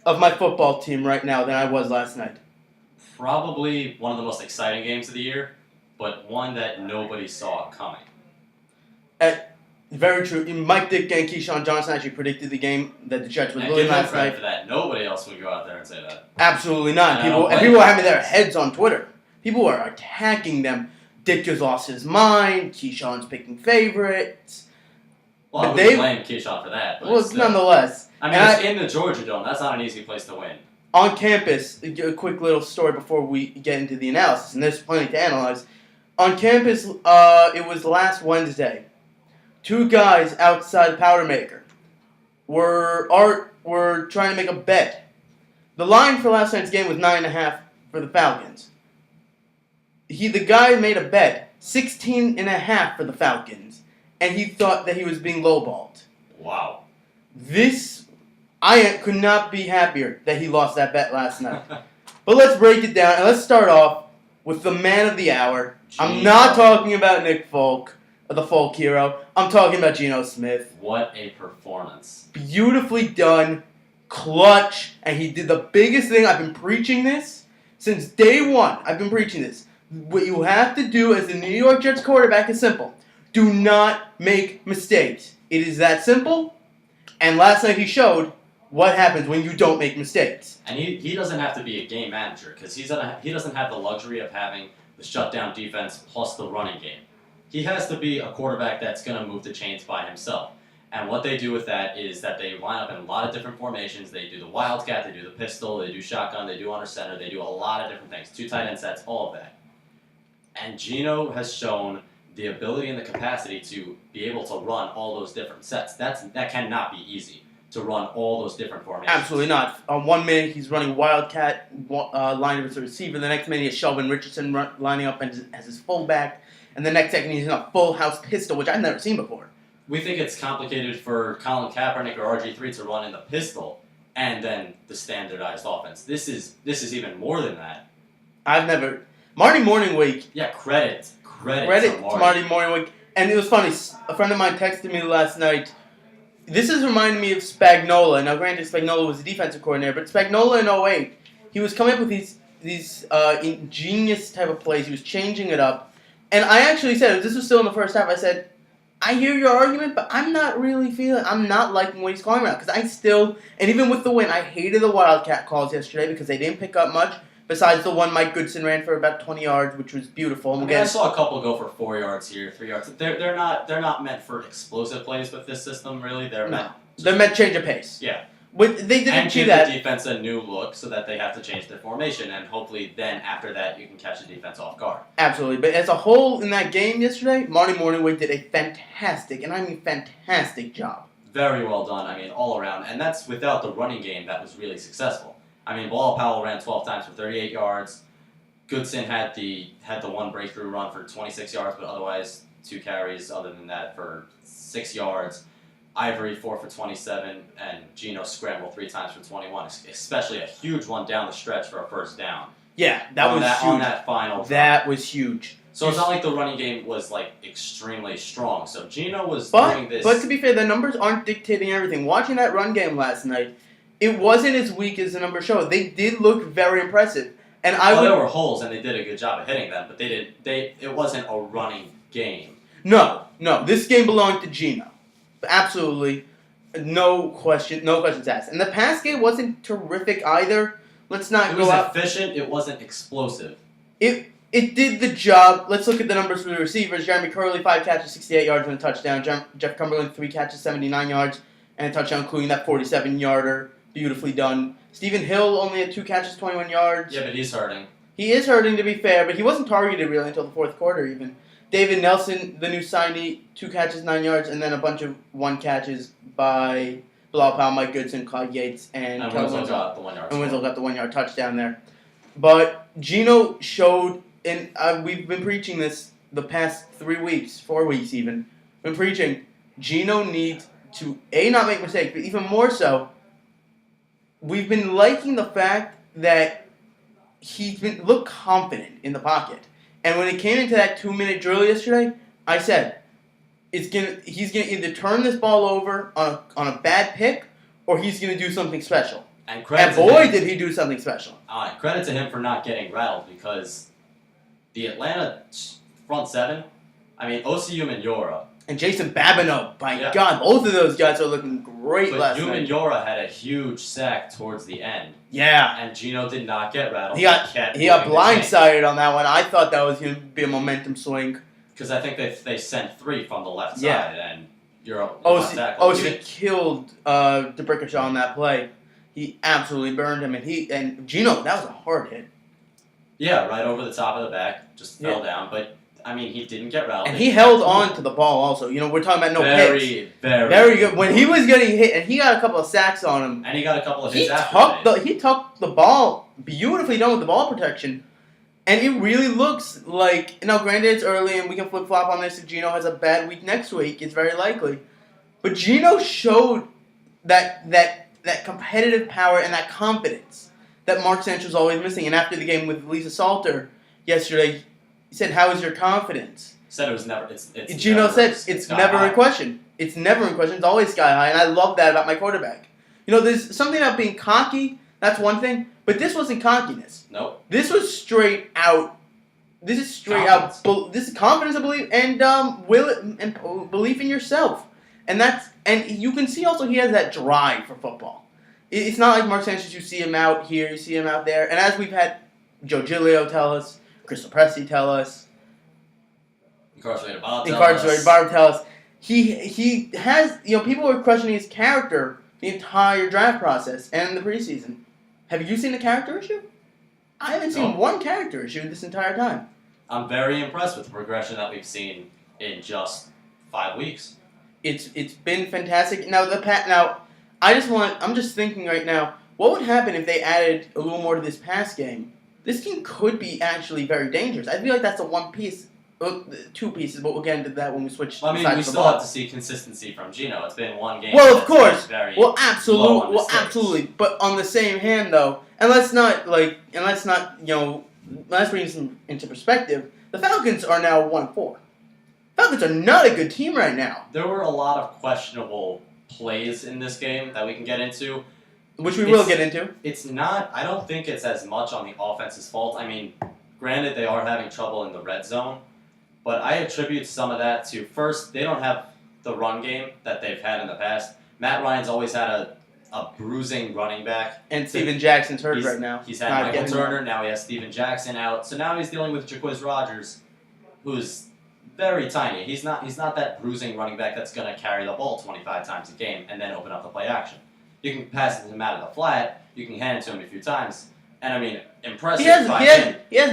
of my football team right now than I was last night. Probably one of the most exciting games of the year, but one that nobody saw coming. Very true. Mike Dick and Keyshawn Johnson actually predicted the game that the Jets would And lose give them last credit night. for that. Nobody else would go out there and say that. Absolutely not. And I don't blame People are them. having their heads on Twitter. People are attacking them. Dick just lost his mind. Keyshawn's picking favorites. Well, But I wouldn't they- blame Keyshawn for that. But Well, still. nonetheless. I mean, And it's in the Georgia Dome. That's not an easy place to win. On campus, a quick little story before we get into the analysis, and there's plenty to analyze. On campus, it was last Wednesday. Two guys outside the powder maker were trying to make a bet. The line for last night's game was 9.5 for the Falcons. The guy made a bet 16.5 for the Falcons, and he thought that he was being lowballed. Wow. I could not be happier that he lost that bet last night. But let's break it down, and let's start off with the man of the hour. I'm not talking about Nick Folk, the folk hero. I'm talking about Geno Smith. What a performance. Beautifully done, clutch, and he did the biggest thing. I've been preaching this since day one. I've been preaching this. What you have to do as the New York Jets quarterback is simple. Do not make mistakes. It is that simple, and last night he showed what happens when you don't make mistakes. And he doesn't have to be a game manager because he doesn't have the luxury of having the shutdown defense plus the running game. He has to be a quarterback that's going to move the chains by himself. And what they do with that is that they line up in a lot of different formations. They do the wildcat, they do the pistol, they do shotgun, they do under center, they do a lot of different things. 2 tight end sets, all of that. And Geno has shown the ability and the capacity to be able to run all those different sets. That cannot be easy, to run all those different formations. Absolutely not. 1 minute he's running wildcat line as a receiver. The next minute he has Sheldon Richardson lining up as his fullback. And the next second he's in a full house pistol, which I've never seen before. We think it's complicated for Colin Kaepernick or RG3 to run in the pistol and then the standardized offense. This is even more than that. Marty Morningwake. Yeah, credit to Marty Morningwake. And it was funny. A friend of mine texted me last night. This is reminding me of Spagnuolo. Now, granted, Spagnuolo was the defensive coordinator, but Spagnuolo in 08, he was coming up with these ingenious type of plays. He was changing it up. And I actually said, this was still in the first half, I said, I hear your argument, but I'm not liking what he's calling right now. Because and even with the win, I hated the Wildcat calls yesterday because they didn't pick up much. Besides the one Mike Goodson ran for about 20 yards, which was beautiful. I saw a couple go for 4 yards here, 3 yards. They're not meant for explosive plays with this system, really. They're meant change of pace. Yeah. They didn't and do give that. the defense a new look so that they have to change their formation, and hopefully then after that you can catch the defense off guard. Absolutely. But as a whole in that game yesterday, Marty Morningwake did a fantastic, and I mean fantastic job. Very well done. I mean, all around. And that's without the running game that was really successful. I mean, Bilal Powell ran 12 times for 38 yards. Goodson had the one breakthrough run for 26 yards, but otherwise 2 carries other than that for 6 yards. Ivory 4 for 27, and Geno scrambled 3 times for 21, especially a huge one down the stretch for a first down. Yeah, that was huge. On that final drive. That was huge. So it's not like the running game was like extremely strong. So Geno was doing this. But to be fair, the numbers aren't dictating everything. Watching that run game last night, it wasn't as weak as the numbers showed. They did look very impressive. And there were holes, and they did a good job of hitting them, but it wasn't a running game. No. This game belonged to Geno. Absolutely. No questions asked. And the pass game wasn't terrific either. Let's not go out. It was efficient. It wasn't explosive. It did the job. Let's look at the numbers for the receivers. Jeremy Curley, 5 catches, 68 yards, and a touchdown. Jeff Cumberland, 3 catches, 79 yards, and a touchdown, including that 47-yarder. Beautifully done. Stephen Hill only had 2 catches, 21 yards. Yeah, but he's hurting. He is hurting, to be fair, but he wasn't targeted really until the 4th quarter even. David Nelson, the new signee, 2 catches, 9 yards, and then a bunch of 1 catches by Bilal Powell, Mike Goodson, Clyde Yates, and Winslow got the 1 yard. And Winslow got the 1-yard touchdown there. But Geno showed, and we've been preaching this the past 3 weeks, 4 weeks even. Been preaching, Geno needs to, not make mistakes, but even more so, we've been liking the fact that he's been looked confident in the pocket. And when it came into that 2-minute drill yesterday, I said, he's gonna either turn this ball over on a bad pick, or he's gonna do something special. And credit And boy, to him, did he do something special. credit to him for not getting rattled because the Atlanta front seven, I mean, Osi Umenyiora. And Jason Babineau, by Yeah. God, both of those guys are looking great But last night. Umenyiora had a huge sack towards the end, Yeah. and Gino did not get rattled. He got blindsided on that one. I thought that was going to be a momentum swing. Because I think they sent 3 from the left Yeah. side, and you're left tackle. Osi killed DeBrickashaw on that play. He absolutely burned him, and Gino, that was a hard hit. Yeah, right over the top of the back, just Yeah. fell down. But I mean, he didn't get rattled. And he held on to the ball also. You know, we're talking about no very, hits. very, Very good. When he was getting hit, and he got a couple of sacks on him, and he got a couple of he hits after. tucked the ball beautifully done with the ball protection. And it really looks like, now granted it's early and we can flip-flop on this if Gino has a bad week next week, it's very likely. But Gino showed that competitive power and that confidence that Mark Sanchez was always missing. And after the game with Lisa Salter yesterday, he said, "How is your confidence?" Said it was never. It's Gino never, said it's never high. in question. It's never in question. It's always sky high, and I love that about my quarterback. You know, there's something about being cocky. That's one thing, but this wasn't cockiness. Nope. This was straight out. This is straight Confidence. out. This is confidence, I believe, and belief in yourself, and you can see also he has that drive for football. It's not like Mark Sanchez. You see him out here, you see him out there, and as we've had Joe Giglio tell us, Crystal Pressey tell us, Incarcerated Bob tell us, he has, you know, people were questioning his character the entire draft process and the preseason. Have you seen a character issue? I haven't seen one character issue this entire time. I'm very impressed with the progression that we've seen in just 5 weeks. It's been fantastic. Now I'm just thinking right now, what would happen if they added a little more to this pass game? This team could be actually very dangerous. I feel like that's a one piece, 2 pieces, but we'll get into that when we switch. I mean, sides we of the still ball. have to see consistency from Gino. It's been one game. Well, of that's been course. very Well, low on absolutely. mistakes. But on the same hand, though, let's bring this into perspective. The Falcons are now 1-4. Falcons are not a good team right now, There were a lot of questionable plays in this game that we can get into. which we will get into. It's not. I don't think it's as much on the offense's fault. I mean, granted, they are having trouble in the red zone, but I attribute some of that to, first, they don't have the run game that they've had in the past. Matt Ryan's always had a bruising running back. And Steven Jackson's hurt right now. He's had Not Michael getting Turner. Now he has Steven Jackson out. So now he's dealing with Jacquizz Rodgers, who's very tiny. He's not that bruising running back that's going to carry the ball 25 times a game and then open up the play action. You can pass it to him out of the flat. You can hand it to him a few times. And, I mean, impressive. He has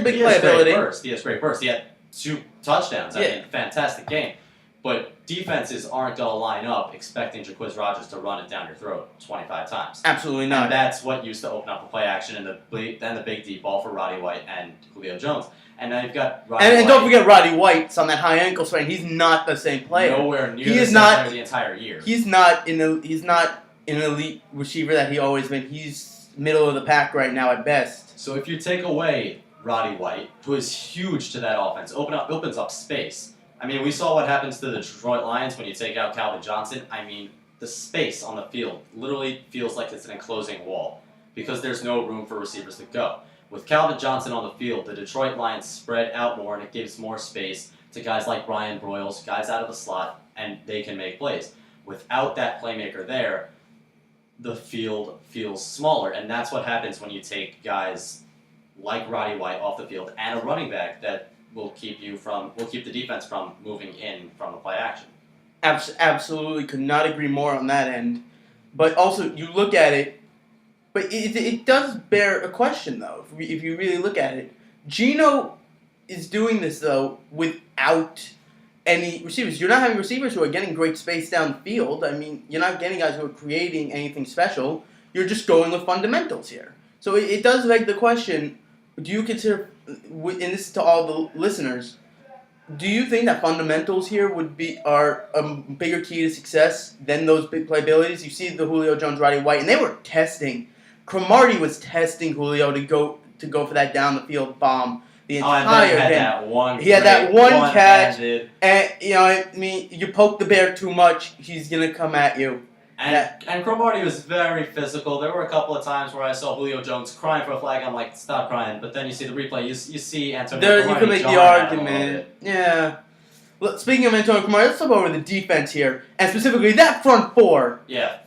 big playability. He has great burst. He had 2 touchdowns. I Yeah. mean, fantastic game. But defenses aren't going to line up expecting Jacquizz Rodgers to run it down your throat 25 times. Absolutely And not. that's what used to open up the play action and then the big deep ball for Roddy White and Julio Jones. And now you've got Roddy And White. don't forget Roddy White's on that high ankle sprain. He's not the same player. Nowhere near He the is same not- player the entire year. He's not an elite receiver that he always been. He's middle of the pack right now at best. So if you take away Roddy White, who is huge to that offense, opens up space. I mean, we saw what happens to the Detroit Lions when you take out Calvin Johnson. I mean, the space on the field literally feels like it's an enclosing wall because there's no room for receivers to go. With Calvin Johnson on the field, the Detroit Lions spread out more and it gives more space to guys like Brian Broyles, guys out of the slot, and they can make plays. Without that playmaker there, the field feels smaller, and that's what happens when you take guys like Roddy White off the field and a running back that will keep the defense from moving in from the play action. Absolutely, could not agree more on that end. But also, you look at it, but it does bear a question though. If you really look at it, Gino is doing this though without any receivers. You're not having receivers who are getting great space down the field. I mean, you're not getting guys who are creating anything special. You're just going with fundamentals here. So it does beg the question, do you consider, and this is to all the listeners, do you think that fundamentals here are a bigger key to success than those big playabilities? You see the Julio Jones, Roddy White, and they were testing. Cromartie was testing Julio to go for that down the field bomb the entire game. He had that one catch, and I mean, you poke the bear too much, he's gonna come at you. And Cromartie was very physical. There were a couple of times where I saw Julio Jones crying for a flag. I'm like, stop crying. But then you see the replay. You see Antonio There, you Cromartie can make the jarring at him a little argument. bit. Yeah. Look, speaking of Antonio Cromartie, let's talk over the defense here, and specifically that front four. Yeah.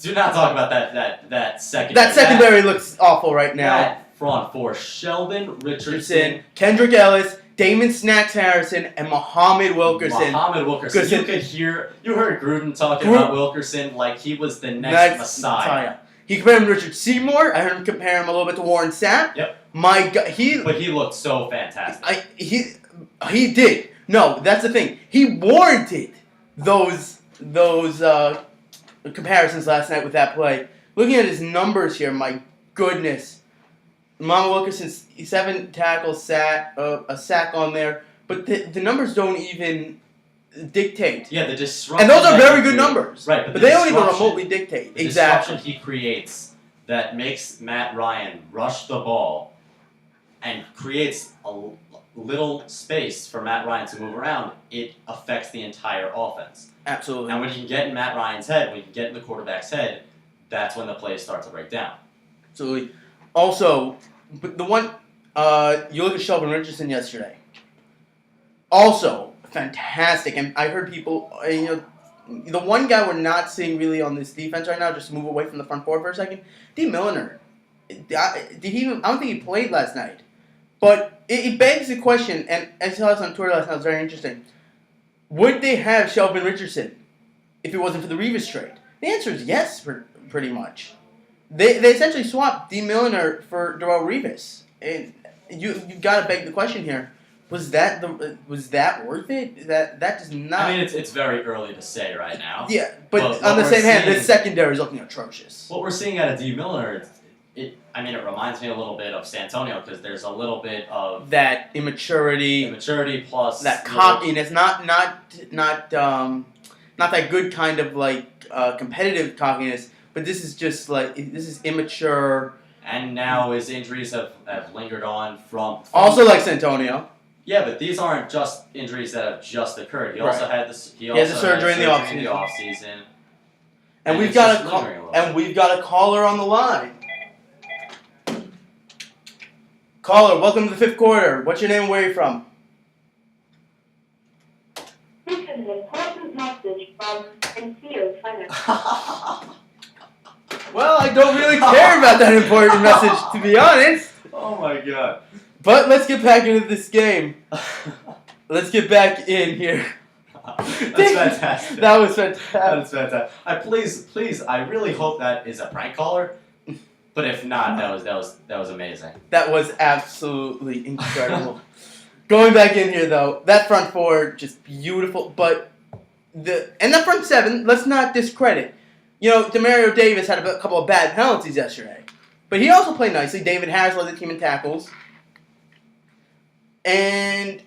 Do not talk about that secondary. That secondary looks awful right now. That front four: Sheldon Richardson, Kendrick Ellis, Damon Snacks Harrison, and Muhammad Wilkerson. Muhammad Wilkerson. You heard Gruden talking about Wilkerson like he was the next Messiah. He compared him to Richard Seymour. I heard him compare him a little bit to Warren Sapp. Yep. My God, But he looked so fantastic. He did. No, that's the thing. He warranted those comparisons last night with that play. Looking at his numbers here, my goodness. Muhammad Wilkerson, 7 tackles, a sack on there, but the numbers don't even dictate. Yeah, the disruption. And those are very good numbers. Right, but they don't even remotely dictate. The Exactly. disruption he creates that makes Matt Ryan rush the ball and creates a little space for Matt Ryan to move around, it affects the entire offense. Absolutely. And when you can get in Matt Ryan's head, when you can get in the quarterback's head, that's when the plays start to break down. Absolutely. Also, but the one you look at Sheldon Richardson yesterday. Also fantastic, and I heard people. The one guy we're not seeing really on this defense right now, just to move away from the front four for a second, D. Milliner. Did he? I don't think he played last night, but it begs the question, and I saw this on Twitter last night. It was very interesting. Would they have Sheldon Richardson if it wasn't for the Revis trade? The answer is yes, pretty much. They essentially swapped D. Milliner for Darrelle Revis, and you got to beg the question here: was that worth it? That does not. I mean, it's very early to say right now. Yeah, but on the same hand, the secondary is looking atrocious. What we're seeing out of D. Milliner, it reminds me a little bit of Santonio because there's a little bit of that immaturity plus that cockiness, not that good kind of like competitive cockiness. But this is just like, this is immature. And now his injuries have lingered on from also like Santonio. Yeah, but these aren't just injuries that have just occurred. He also had this. He has a surgery in the offseason. And we've got a caller on the line. Caller, welcome to the 5th quarter. What's your name and where are you from? This is an important message from Sincere Finance. Well, I don't really care about that important message, to be honest. Oh my god. But let's get back into this game. Let's get back in here. That's fantastic. That was fantastic. That's fantastic. Please, I really hope that is a prank caller. But if not, that was amazing. That was absolutely incredible. Going back in here though, that front four just beautiful, but that front seven, let's not discredit. Demario Davis had a couple of bad penalties yesterday, but he also played nicely. David Harris led the team in tackles, and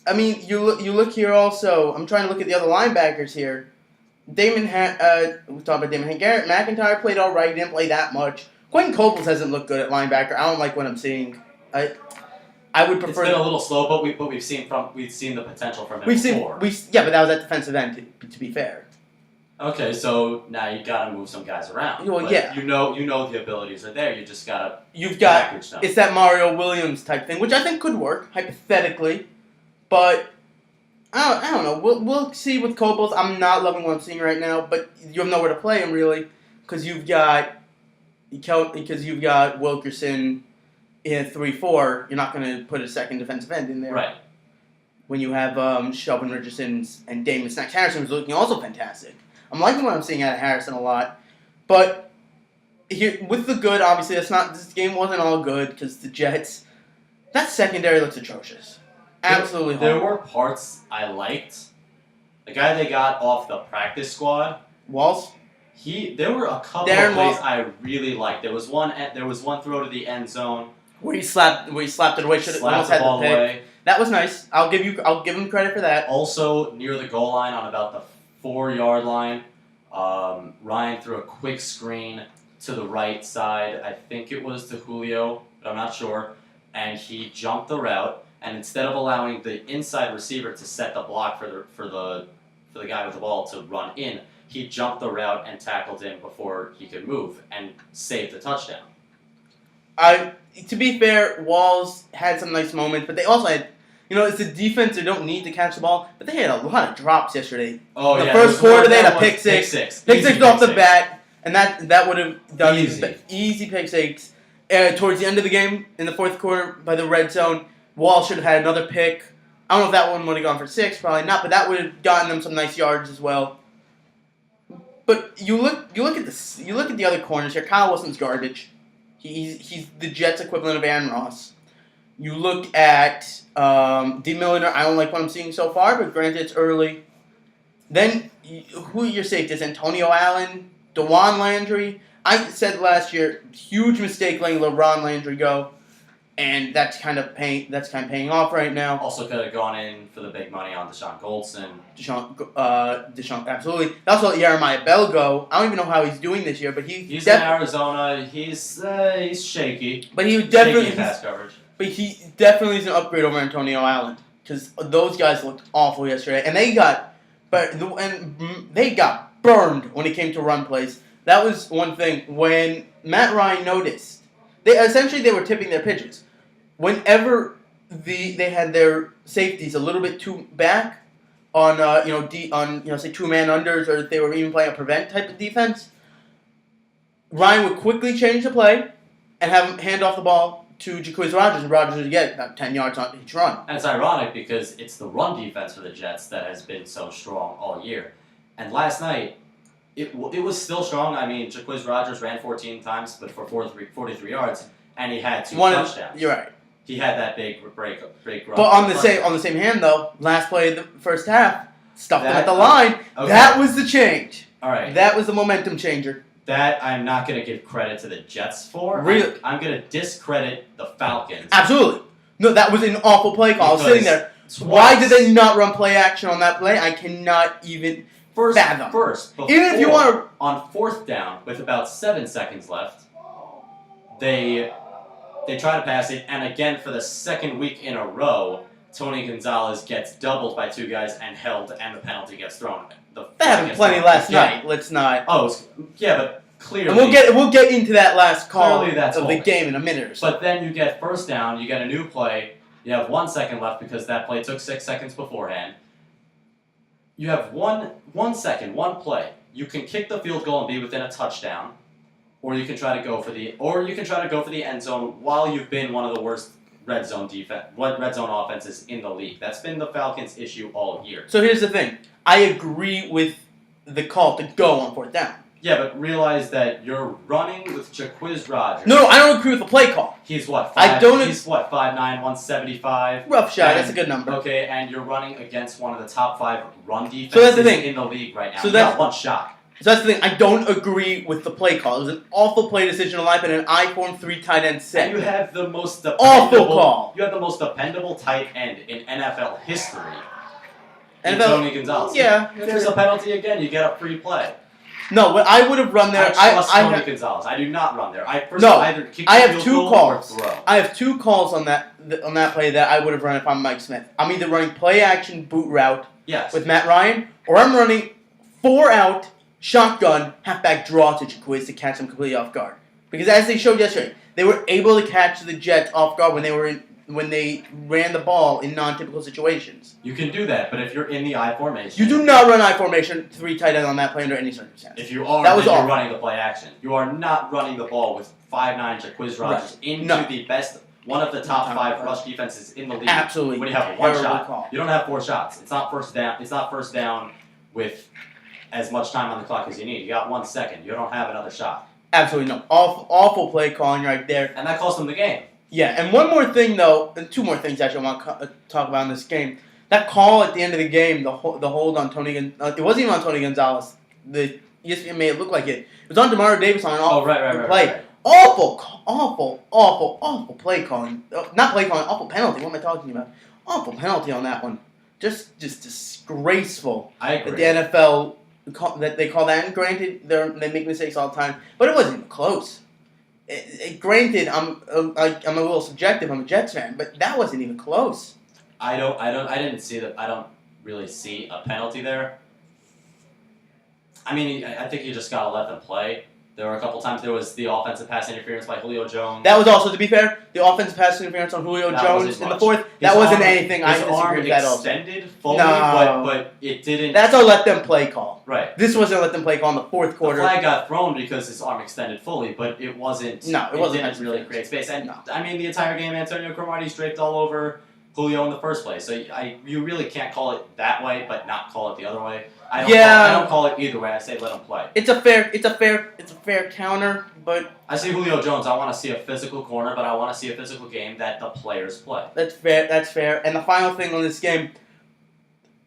I mean, you look here also. I'm trying to look at the other linebackers here. We talked about Damon. Garrett McIntyre played all right. He didn't play that much. Quentin Coples hasn't looked good at linebacker. I don't like what I'm seeing. I would prefer. It's been a little slow, but we've seen the potential from him before. But that was at defensive end. To be fair. Okay, so now you gotta move some guys around. Well, but yeah. You know the abilities are there. You just gotta. Package them. It's that Mario Williams type thing, which I think could work hypothetically, but I don't know. We'll see with Coples. I'm not loving what I'm seeing right now, but you have nowhere to play him really, because you've got Wilkerson in 3-4. You're not going to put a second defensive end in there. Right. When you have Sheldon Richardson and Damon Snacks Harrison, who's looking also fantastic. I'm liking what I'm seeing out of Harrison a lot, but here with the good, obviously this game wasn't all good because the Jets. That secondary looks atrocious. Absolutely There horrible. were parts I liked. The guy they got off the practice squad, Walls. There were a couple of plays I really liked. There was one throw to the end zone Where he slapped it away. Should have almost had the pick. away. That was nice. I'll give him credit for that. Also near the goal line on about the 4-yard line, Ryan threw a quick screen to the right side. I think it was to Julio, but I'm not sure. And he jumped the route. And instead of allowing the inside receiver to set the block for the guy with the ball to run in, he jumped the route and tackled him before he could move and saved the touchdown. To be fair, Walls had some nice moments, but they also had, it's a defense that don't need to catch the ball, but they had a lot of drops yesterday. Oh, In the yeah. first quarter, they had a pick six. Pick Easy six off the six. bat, and that would have done Easy. easy pick six. Towards the end of the game, in the fourth quarter, by the red zone, Wall should have had another pick. I don't know if that one would have gone for 6, probably not, but that would have gotten them some nice yards as well. But you look at the other corners here. Kyle Wilson's garbage. He's the Jets equivalent of Aaron Ross. You look at D. Milliner. I don't like what I'm seeing so far, but granted it's early. Then who are your safeties? Antonio Allen, DeJuan Landry. I said last year, huge mistake letting LeBron Landry go, and that's kind of paying off right now. Also could have gone in for the big money on Deshaun Goldson. Deshaun, absolutely. Also, Jeremiah Bell go. I don't even know how he's doing this year, but he's in Arizona. He's shaky. But he Shaky definitely, in pass coverage. but he definitely is an upgrade over Antonio Allen because those guys looked awful yesterday, and they got burned when it came to run plays. That was one thing when Matt Ryan noticed. They were tipping their pitches. Whenever they had their safeties a little bit too back on say 2-man unders, or if they were even playing a prevent type of defense, Ryan would quickly change the play and have him hand off the ball to Jacquizz Rodgers, and Rodgers would get about 10 yards on each run. And it's ironic because it's the run defense for the Jets that has been so strong all year. And last night, it was still strong. I mean, Jacquizz Rodgers ran 14 times, but for 43 yards, and he had 2 touchdowns. You're right. He had that big break run. But on the same hand, though, last play of the first half, stuffed him That- at the line. Okay. That was the change. All right. That was the momentum changer. That I'm not going to give credit to the Jets for. Really? I'm going to discredit the Falcons. Absolutely. No, that was an awful play call. I was sitting there. Why did they not run play action on that play? I cannot even fathom. Even if you want to... On 4th down, with about 7 seconds left, they try to pass it, and again for the second week in a row, Tony Gonzalez gets doubled by 2 guys and held, and the penalty gets thrown. They happened plenty last night. Let's not... Yeah, but clearly... And we'll get into that last call Clearly that's of the game in a minute or so. But then you get 1st down, you get a new play, you have 1 second left because that play took 6 seconds beforehand. You have 1 second, 1 play. You can kick the field goal and be within a touchdown, or you can try to go for the end zone while you've been one of the worst red zone offenses in the league. That's been the Falcons' issue all year. So here's the thing. I agree with the call to go on 4th down. Yeah, but realize that you're running with Jacquizz Rodgers. No, I don't agree with the play call. He's what? 5'9", 175. Rough shot. That's a good number. Okay, and you're running against one of the top 5 run defenses So that's the thing. in the league right now. So You that's- got 1 shot. So that's the thing. I don't agree with the play call. It was an awful play decision in life and an I-form 3 tight end set. And you have the most Awful call. You have the most dependable tight end in NFL history. NFL Tony Gonzalez. Yeah. If there's a penalty again, you get a free play. No, but I would have run there. I trust Tony have, Gonzalez. I do not run there. I No, either kick I the have field 2 goal calls. or throw. I have 2 calls on that play that I would have run if I'm Mike Smith. I'm either running play action boot route Yes. with Matt Ryan, or I'm running 4 out shotgun halfback draw to Jacquizz to catch them completely off guard. Because as they showed yesterday, they were able to catch the Jets off guard when they ran the ball in non-typical situations. You can do that, but if you're in the I formation, You do not run I formation 3 tight end on that play under any circumstance. If you are, That was then you're awful. running the play action. You are not running the ball with 5'9" Jacquizz Rodgers into No. the best, one of the top 5 rush defenses in the league. Absolutely. When you have 1 Terrible shot, call. you don't have 4 shots. It's not first down. It's not first down with as much time on the clock as you need. You got 1 second. You don't have another shot, Absolutely no. Awful play calling right there. and that cost them the game. Yeah, and one more thing though, and 2 more things actually I want to talk about in this game. That call at the end of the game, the hold on Tony it wasn't even on Tony Gonzalez. The ESPN made it look like it. It was on Demario Davis on an Right. play. Awful play calling. Not play calling, awful penalty. What am I talking about? Awful penalty on that one. Just disgraceful. I That agree. the NFL that they call that. And granted, they make mistakes all the time, but it wasn't even close. Granted, I'm a little subjective. I'm a Jets fan, but that wasn't even close. I didn't see that. I don't really see a penalty there. I mean, I think you just gotta let them play. There were a couple times there was the offensive pass interference by Julio Jones. That was also, to be fair, the offensive pass interference on Julio That Jones wasn't in the much. fourth. His That wasn't arm- anything. I His arm disagree with that also. extended fully, No. but it didn't. That's a let them play call. right. This wasn't a let them play call in the fourth The quarter. flag got thrown because his arm extended fully, but it wasn't. No, it wasn't didn't really interference. create space. And No. I mean, the entire game, Antonio Cromartie draped all over Julio in the first place. So you really can't call it that way, but not call it the other way. I don't call it either way. I say let him play. It's a fair counter, but I see Julio Jones. I want to see a physical corner, but I want to see a physical game that the players play. that's fair. That's fair. And the final thing on this game,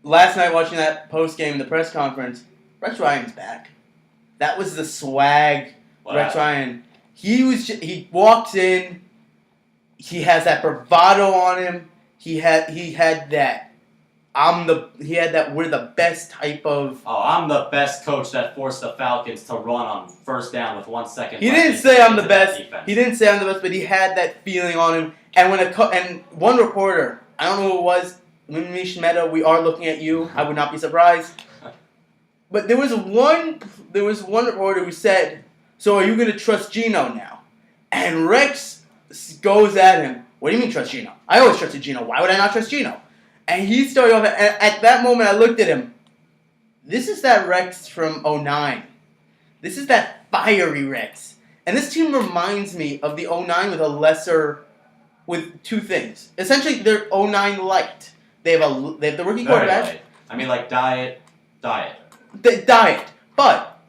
last night watching that post game in the press conference, Rex Ryan's back. That was the swag. What Rex happened? Ryan. He walks in. He has that bravado on him. He had that. He had that we're the best type of. Oh, I'm the best coach that forced the Falcons to run on first down with 1 second. He left didn't and say get I'm the into that best. defense. He didn't say I'm the best, but he had that feeling on him. And and one reporter, I don't know who it was, Mish Mehta, we are looking at you. I would not be surprised. But there was one reporter who said, "So are you going to trust Geno now?" And Rex goes at him. What do you mean trust Geno? I always trusted Geno. Why would I not trust Geno? And he started off, and at that moment I looked at him. This is that Rex from 2009. This is that fiery Rex. And this team reminds me of the 2009 with two things. Essentially, they're 2009 light. They have the rookie Very quarterback. light. I mean, like diet. The diet. But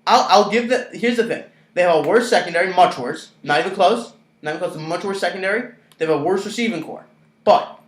I'll give here's the thing. They have a worse secondary, much worse. Not even close. Not even close. Much worse secondary. They have a worse receiving core. But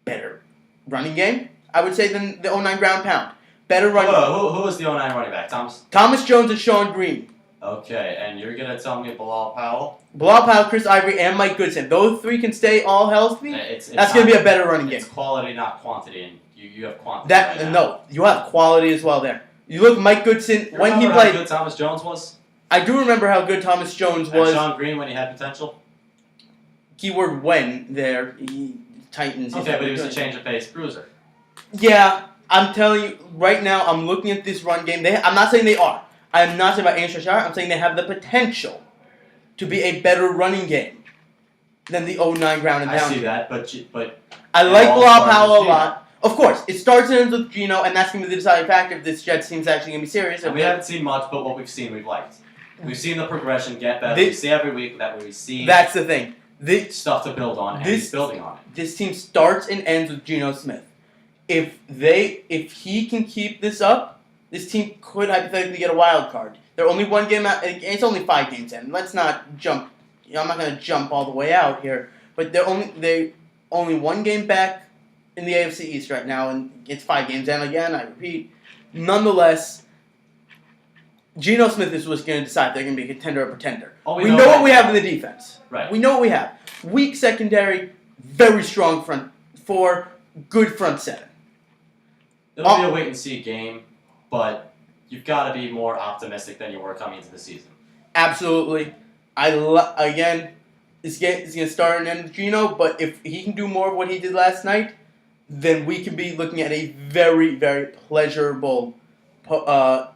better running game, I would say, than the 2009 ground pound. Better running. Who was the 09 running back? Thomas Jones and Sean Green. Okay, and you're gonna tell me Bilal Powell? Bilal Powell, Chris Ivory, and Mike Goodson. Those three can stay all healthy. It's That's going to be a better running game. It's quality, not quantity, and you have quantity. right now. No, you have quality as well there. You look Mike Goodson You when he remember how played. good Thomas Jones was? I do remember how good Thomas Jones was. And Sean Green when he had potential? Keyword when there. Titans. Okay, but he was a change of pace bruiser. Yeah, I'm telling you right now. I'm looking at this run game. I'm not saying they are. I'm not saying about Andrew Shire. I'm saying they have the potential to be a better running game than the 09 ground and I pound. see that, but I it like all Bilal starts Powell with a Geno. lot. Of course, it starts and ends with Geno, and that's going to be the deciding factor if this Jets team's actually going to be serious. And we haven't seen much, but what we've seen, we've liked. We've seen the progression get better. This- we see every week that we see That's the thing. stuff to build on, and he's building on it. This team starts and ends with Geno Smith. If he can keep this up, this team could hypothetically get a wild card. They're only one game out. It's only 5 games in. Let's not jump. I'm not going to jump all the way out here, but they're only one game back in the AFC East right now, and it's 5 games in. Again, I repeat. Nonetheless, Geno Smith is what's going to decide if they're going to be a contender or pretender. All We know what we have in the defense. Right. We know what we have. Weak secondary, very strong front four, good front seven. It'll be a wait and see game, but you've got to be more optimistic than you were coming into the season. Absolutely. Again, it's going to start and end with Geno, but if he can do more of what he did last night, then we can be looking at a very, very pleasurable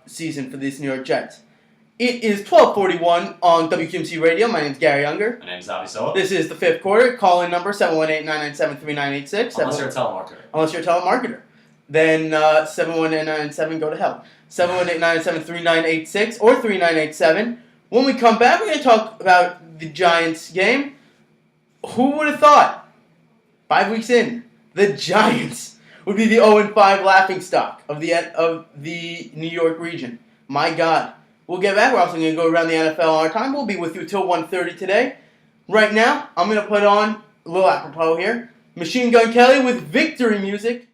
season for these New York Jets. It is 12:41 on WQMC Radio. My name is Gary Younger. My name's Avi Soa. This is the fifth quarter. Call-in number 718-997-3986. Unless you're a telemarketer. Unless you're a telemarketer. Then 718-997, go to hell. 718-997-3986 or 3987. When we come back, we're going to talk about the Giants game. Who would have thought, 5 weeks in, the Giants would be the 0-5 laughingstock of the New York region. My God. We'll get back. We're also going to go around the NFL on our time. We'll be with you till 1:30 today. Right now, I'm going to put on a little apropos here. Machine Gun Kelly with victory music.